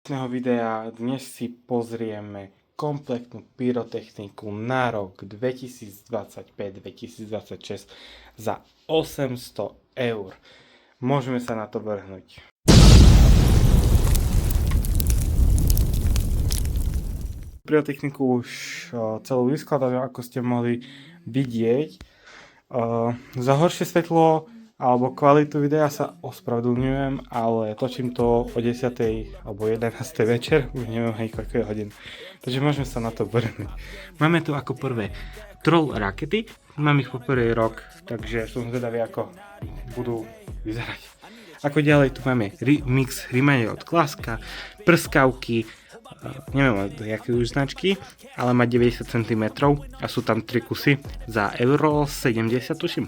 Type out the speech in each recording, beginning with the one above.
Dnešného videa dnes si pozrieme kompletnú pyrotechniku na rok 2025-2026 za 800 eur. Môžeme sa na to vrhnúť. Pyrotechniku už celú vyskladám, ako ste mohli vidieť. Za horšie svetlo alebo kvalitu videa sa ospravedlňujem, ale točím to o 10. alebo 11. večer, už neviem aj koľko je hodín. Takže môžeme sa na to vrhnúť. Máme tu ako prvé troll rakety, mám ich po prvý rok, takže som zvedavý, ako budú vyzerať. Ako ďalej tu máme mix Rimane od Klaska, prskavky, neviem od jaké už značky, ale má 90 cm a sú tam 3 kusy za euro 70 tuším.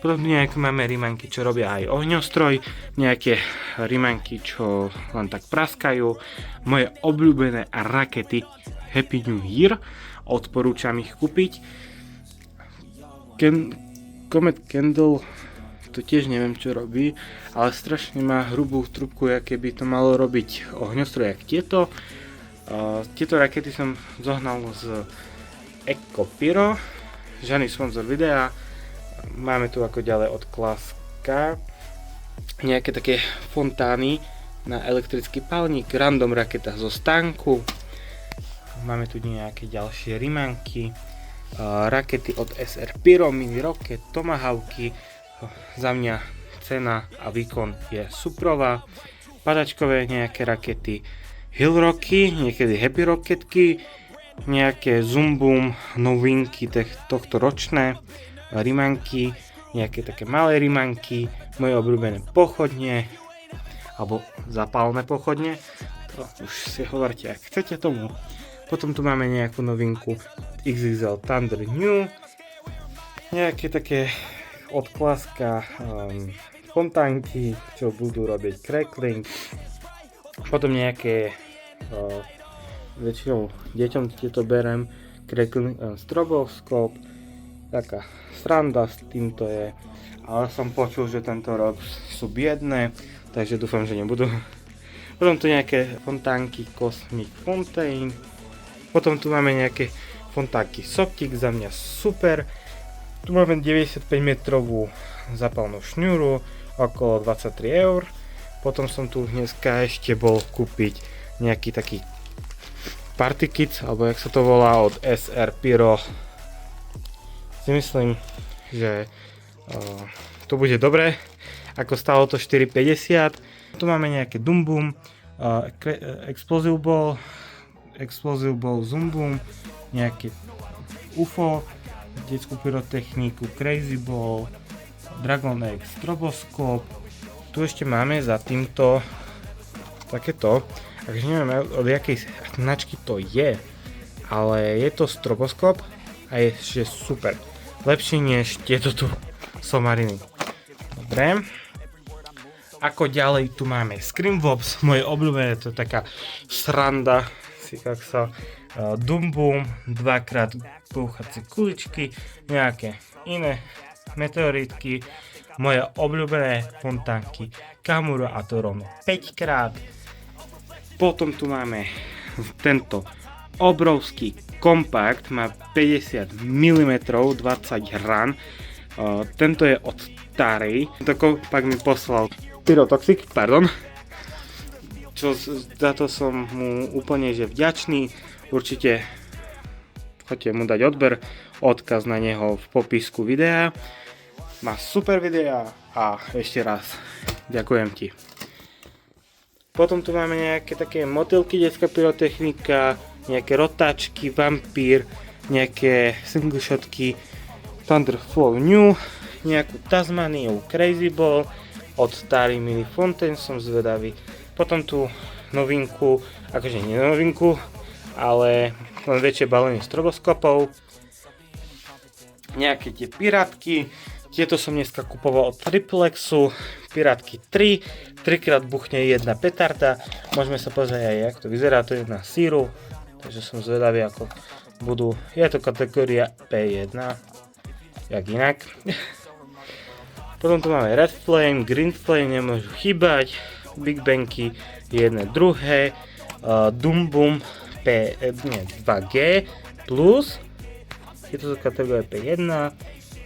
Potom nejaké máme rimanky, čo robia aj ohňostroj, nejaké rimanky, čo len tak praskajú, moje obľúbené rakety Happy New Year, odporúčam ich kúpiť. Comet Candle, to tiež neviem čo robí, ale strašne má hrubú trubku, aké by to malo robiť ohňostroj, jak tieto. Tieto rakety som zohnal z Ecopyro, žiadny sponzor videa. Máme tu ako ďalej od Klaska nejaké také fontány na elektrický palník, random raketa zo stánku. Máme tu nejaké ďalšie rimanky, rakety od SR Pyro, mini rocket, tomahawky. Za mňa cena a výkon je suprová. Padačkové nejaké rakety Hillrocky, niekedy Happy Rocketky, nejaké Zoom Boom novinky tohto ročné, rimanky, nejaké také malé rimanky, moje obľúbené pochodne, alebo zapálne pochodne, to už si hovorte, ak chcete tomu. Potom tu máme nejakú novinku XXL Thunder New, nejaké také od Klaska fontánky, čo budú robiť crackling, potom nejaké väčšinou deťom tieto berem, crackling stroboskop, taká sranda s týmto je, ale som počul, že tento rok sú biedné, takže dúfam, že nebudú. Potom tu nejaké fontánky Cosmic Fontaine, potom tu máme nejaké fontánky Soptic, za mňa super. Tu máme 95 metrovú zapálnu šňúru, okolo 23 eur. Potom som tu dneska ešte bol kúpiť nejaký taký party kit, alebo jak sa to volá, od SR Pyro. Si myslím, že to bude dobré, ako stalo to 4,50. Tu máme nejaké Doom Boom, Explosive Ball, Zoom Boom, nejaké UFO, detskú pyrotechniku, Crazy Ball, Dragon Egg, Stroboskop. Tu ešte máme za týmto takéto, takže neviem od jakej značky to je, ale je to stroboskop a je že super. Lepšie než tieto tu somariny. Dobre. Ako ďalej tu máme Screamwobs, moje obľúbené, to je taká sranda, si jak sa Doom Boom, dvakrát búchacie kuličky, nejaké iné meteoritky, moje obľúbené fontánky Kamuro a to rovno 5 krát. Potom tu máme tento obrovský kompakt, má 50 mm, 20 ran. Tento je od Tary. Tento kompakt mi poslal Pyrotoxic, pardon. Čo za to som mu úplne že vďačný. Určite choďte mu dať odber, odkaz na neho v popisku videa. Má super videa a ešte raz ďakujem ti. Potom tu máme nejaké také motylky, detská pyrotechnika, nejaké rotáčky, vampír, nejaké single shotky, Thunderflow New, nejakú Tasmaniu Crazy Ball, od Tary Mini Fontaine som zvedavý. Potom tu novinku, akože nie novinku, ale len väčšie balenie stroboskopov, nejaké tie pirátky. Tieto som dneska kupoval od Triplexu, Pirátky 3, 3-krát buchne jedna petarda, môžeme sa pozrieť aj jak to vyzerá, to je na síru, takže som zvedavý ako budú, je to kategória P1, jak inak. Potom tu máme Red Flame, Green Flame, nemôžu chýbať, Big Bangy, jedné druhé, Doom Boom 2G plus, je to kategória P1,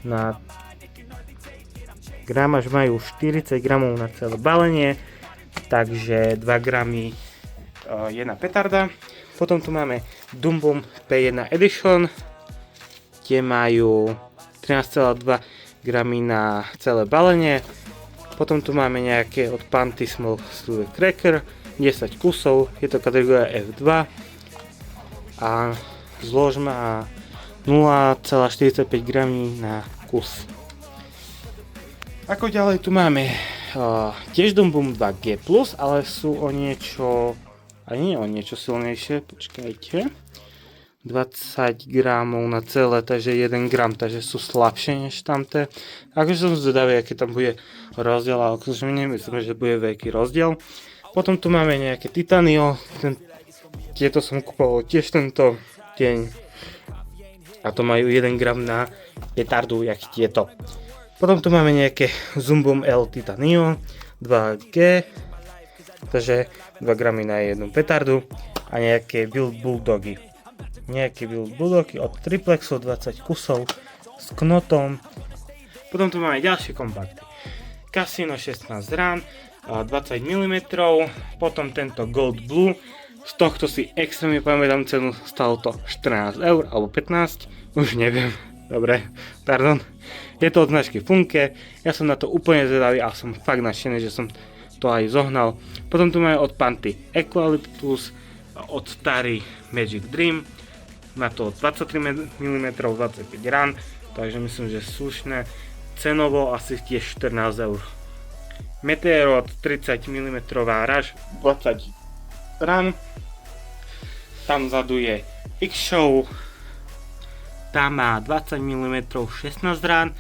na gramáž majú 40 gramov na celé balenie, takže 2 gramy jedna petarda. Potom tu máme Doom Boom P1 Edition, tie majú 13,2 gramy na celé balenie. Potom tu máme nejaké od Panty Small Slurry Cracker, 10 kusov, je to kategória F2 a zlož má 0,45 gramy na kus. Ako ďalej tu máme tiež Doom Boom 2G+, ale sú o niečo, ani nie o niečo silnejšie, počkajte. 20 gramov na celé, takže 1 gram, takže sú slabšie než tamté. Akože som zvedavý, aký tam bude rozdiel, ale akože nemyslím, že bude veľký rozdiel. Potom tu máme nejaké Titanio, tieto som kupoval tiež tento deň a to majú 1 gram na petardu, jak tieto. Potom tu máme nejaké Zoom Boom L Titanio 2G, takže 2 gramy na jednu petardu a nejaké Wild Bulldogy. Nejaké Wild Bulldogy od Triplexu, 20 kusov s knotom. Potom tu máme ďalšie kompakty. Casino 16 rán, 20 mm, potom tento Gold Blue, z tohto si extrémne pamätám cenu, stalo to 14 eur alebo 15, už neviem, dobre, pardon. Je to od značky Funke, ja som na to úplne zvedavý a som fakt nadšený, že som to aj zohnal. Potom tu máme od Panty Eucalyptus, od Starry Magic Dream, na to 23 mm, 25 rán, takže myslím, že slušné, cenovo asi tiež 14 eur. Meteor 30 mm ráž, 20 rán. Tam vzadu je X-Show, tam má 20 mm 16 rán.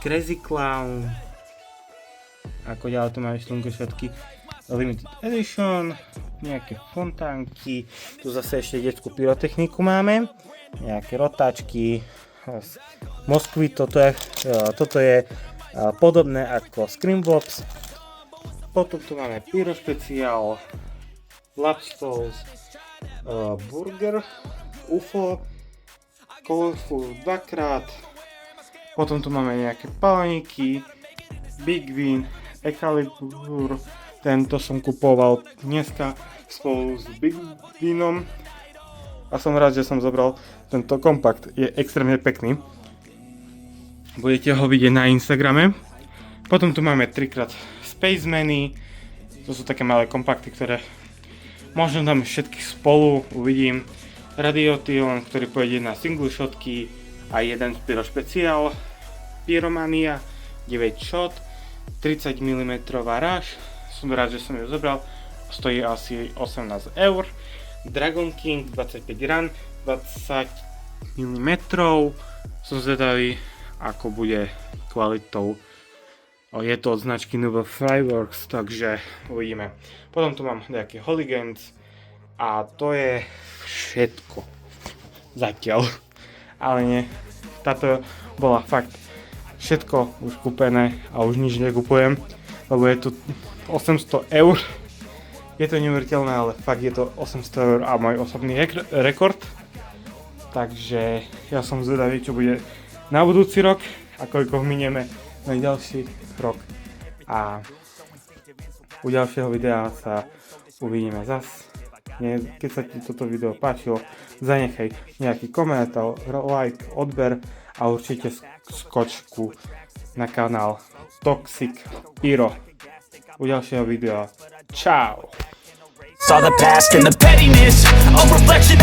Crazy Clown, ako ďalej tu máme slnkošatky Limited Edition, nejaké fontánky, tu zase ešte detskú pyrotechniku máme, nejaké rotáčky, Moskvy, toto je podobné ako Screambox. Potom tu máme Pyro Special, Lapstos, Burger, UFO, Colorful 2x, potom tu máme nejaké palaníky, Big Win, Excalibur, tento som kupoval dneska spolu s Big Winom a som rád, že som zobral tento kompakt, je extrémne pekný. Budete ho vidieť na Instagrame. Potom tu máme 3x Spacemany, to sú také malé kompakty, ktoré možno dám všetky spolu, uvidím. Radiotion, ktorý pôjde na single shotky a jeden Pyro Special, Pyromania 9 shot, 30 mm ráž, som rád, že som ju zobral, stojí asi 18 eur. Dragon King 25 rán, 20 mm, som zvedavý, ako bude kvalitou. Je to od značky Noble Fireworks, takže uvidíme. Potom tu mám nejaké Hooligans a to je všetko zatiaľ. Ale nie, táto bola fakt všetko už kúpené a už nič nekupujem, lebo je tu 800 eur. Je to neuveriteľné, ale fakt je to 800 eur a môj osobný rekord. Takže ja som zvedavý, čo bude na budúci rok a koľko minieme na ďalší rok. A u ďalšieho videa sa uvidíme zas. Keď sa ti toto video páčilo, zanechaj nejaký komentár, like, odber a určite skočku na kanál Toxic Pyro. U ďalšieho videa. Čau! Saw the past and the pettiness, a reflection